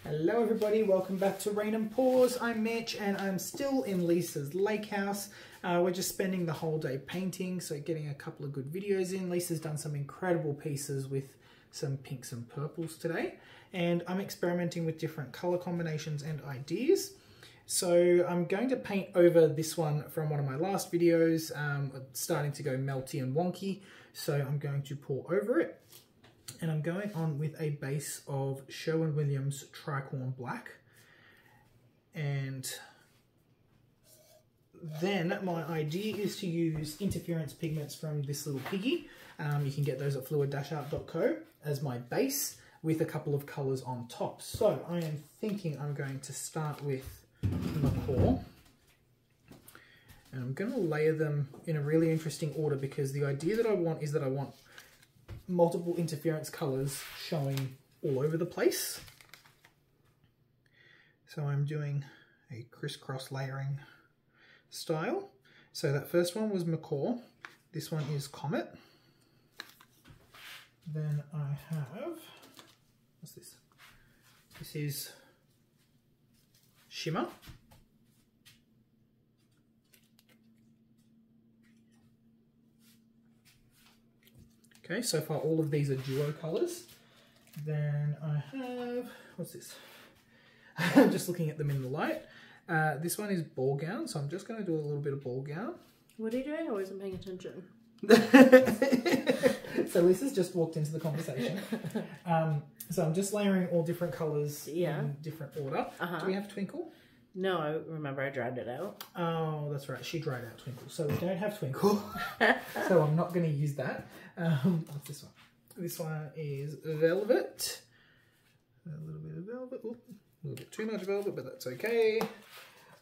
Hello everybody, welcome back to Rain and Pours. I'm Mitch and I'm still in Lisa's lake house. We're just spending the whole day painting, so getting a couple of good videos in. Lisa's done some incredible pieces with some pinks and purples today, and I'm experimenting with different color combinations and ideas. So I'm going to paint over this one from one of my last videos. It's starting to go melty and wonky, so I'm going to pour over it. And I'm going on with a base of Sherwin-Williams Tricorn Black. And then my idea is to use interference pigments from This Little Piggy. You can get those at fluid-art.co as my base with a couple of colours on top. So I am thinking I'm going to start with Macaw. And I'm going to layer them in a really interesting order because the idea that I want is that I want multiple interference colours showing all over the place. So I'm doing a crisscross layering style. So that first one was Macaw. This one is Comet. Then I have, what's this? This is Shimmer. Okay, so far all of these are duo colours. Then I have, what's this? I'm just looking at them in the light. This one is Ball Gown, so I'm just going to do a little bit of Ball Gown. What are you doing? I wasn't paying attention. So Lisa's just walked into the conversation. So I'm just layering all different colours in different order. Do we have Twinkle? No, I remember I dried it out. Oh, that's right. She dried out Twinkle. So we don't have Twinkle. So I'm not going to use that. What's this one? This one is Velvet. A little bit of velvet. Ooh, a little bit too much velvet, but that's okay.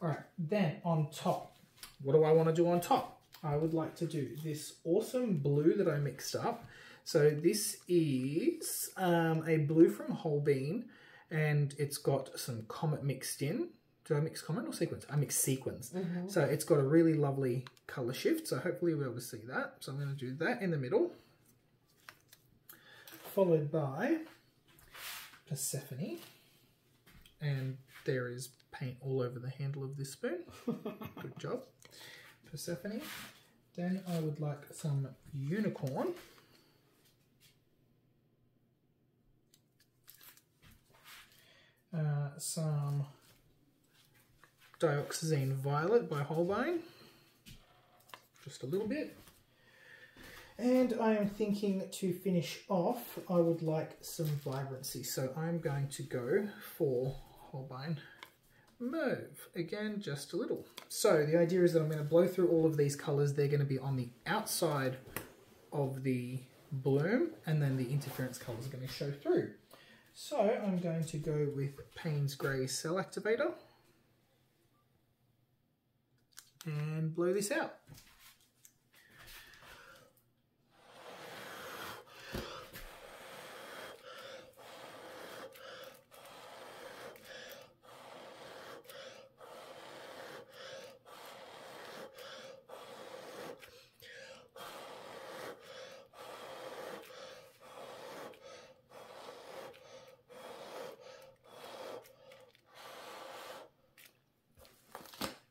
All right. Then on top, what do I want to do on top? I would like to do this awesome blue that I mixed up. So this is a blue from Holbein, and it's got some Comet mixed in. Do I mix Comet or Sequins? I mix Sequins. So it's got a really lovely colour shift. So hopefully you'll be able to see that. So I'm going to do that in the middle. Followed by Persephone. And there is paint all over the handle of this spoon. Good job. Persephone. Then I would like some Unicorn. Some Dioxazine Violet by Holbein, just a little bit. And I am thinking to finish off, I would like some vibrancy. So I'm going to go for Holbein Mauve. Again, just a little. So the idea is that I'm going to blow through all of these colours. They're going to be on the outside of the bloom, and then the interference colours are going to show through. So I'm going to go with Payne's Grey Cell Activator and blow this out.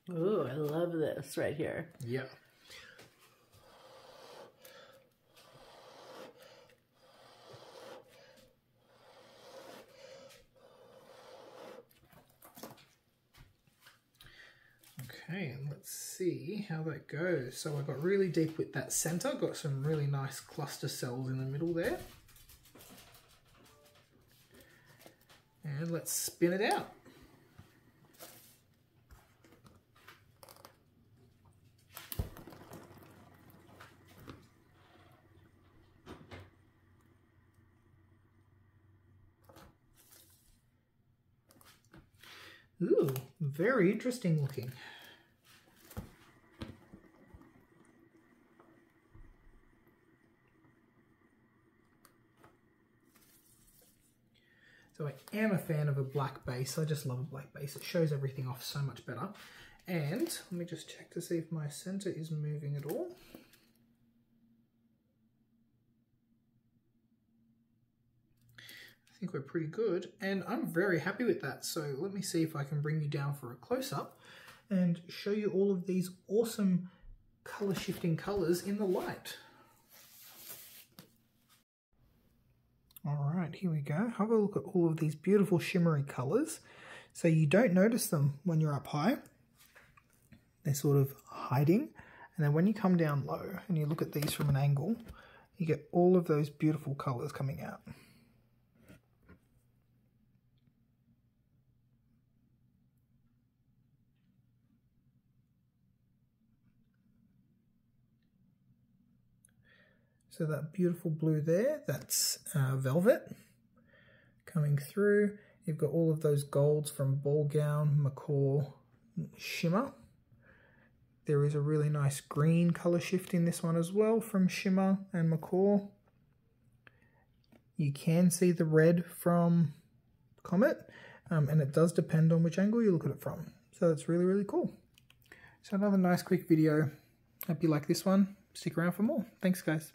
Ooh, I love this right here. Yeah. Okay, and let's see how that goes. So I got really deep with that center, got some really nice cluster cells in the middle there. And let's spin it out. Ooh, very interesting looking. So I am a fan of a black base. I just love a black base. It shows everything off so much better. And let me just check to see if my center is moving at all. I think we're pretty good, and I'm very happy with that. So let me see if I can bring you down for a close-up and show you all of these awesome color shifting colors in the light. All right, here we go. Have a look at all of these beautiful shimmery colors. So you don't notice them when you're up high. They're sort of hiding. And then when you come down low and you look at these from an angle, you get all of those beautiful colors coming out. So that beautiful blue there, that's velvet coming through. You've got all of those golds from ball gown, macaw, shimmer. There is a really nice green color shift in this one as well from shimmer and macaw. You can see the red from comet, and it does depend on which angle you look at it from. So that's really, really cool. So another nice quick video. Hope you like this one. Stick around for more. Thanks, guys.